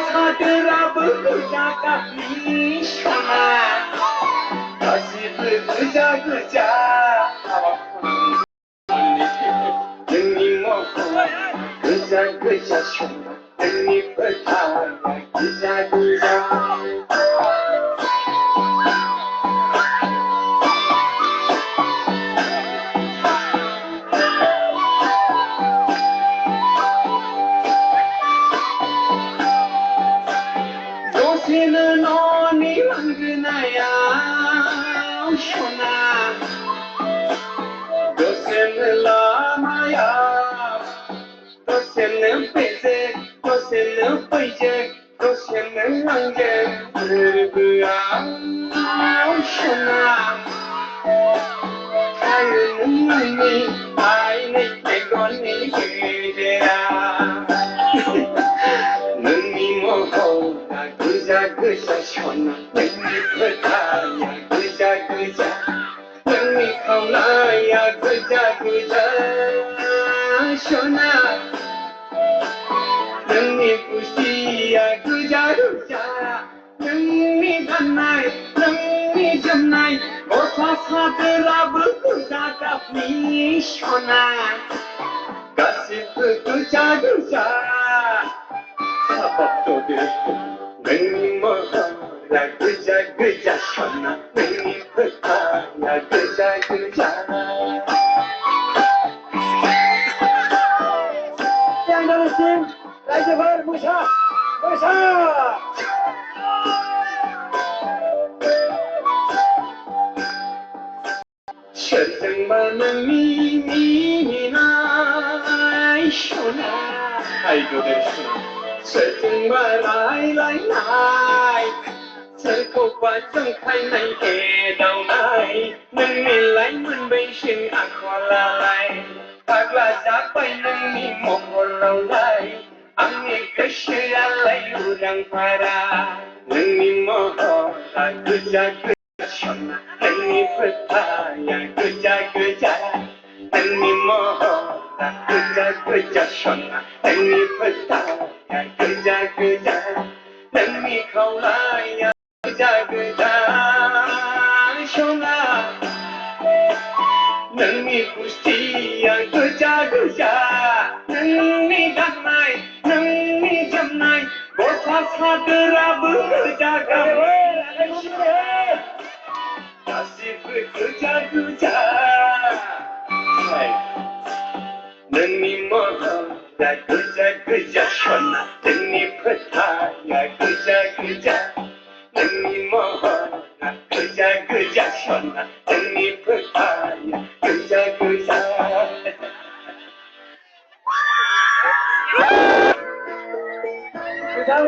사들아 부자가 미셔나 다시 부자 능이 먹고 그자 쇼나 능이 부자 그자 요새는 어디 왕그나야 쇼나 요새는 라마야 요새는 빼제 요새는 빼제 요새는 왕제 그야 쇼나 하유는 눈이 아이네 개건이 그대야 능이 먹어라 그자 쇼나 능이 부타야 그자 능이 커나야 그자 쇼나 능이 부시야 그자 능이 간나이 능이 점나이 못사 사들아 부자가 미쇼나 가시 그자 사법도들 능이 먹어라 그자 쇼나 능이 부타야 그자 양다르신 라이즈발 무샤 천정만은 미미나 쇼나 아이고들 천정만 라이 설코과 정khai này kề đầu này nâng mi lấy mình bên sinh ác hoa la lại hoặc là giá bay nâng mi một lâu lại anh nghe cái xe lại lu đang phai ra nâng mi mơ hồ là cứ cha shona nâng mi phật tha ya cứ cha nâng mi mơ hồ là cứ cha shona nâng mi phật tha ya cứ cha nâng mi khâu lại ya 그자 쇼나 능이 부시야 그자 능이 간나이 능이 점나이 못사 사들아 부자가 다시 그자 능이 먹어라 그자 쇼나 능이 부타야 그자 능이 먹어라 그자 쇼나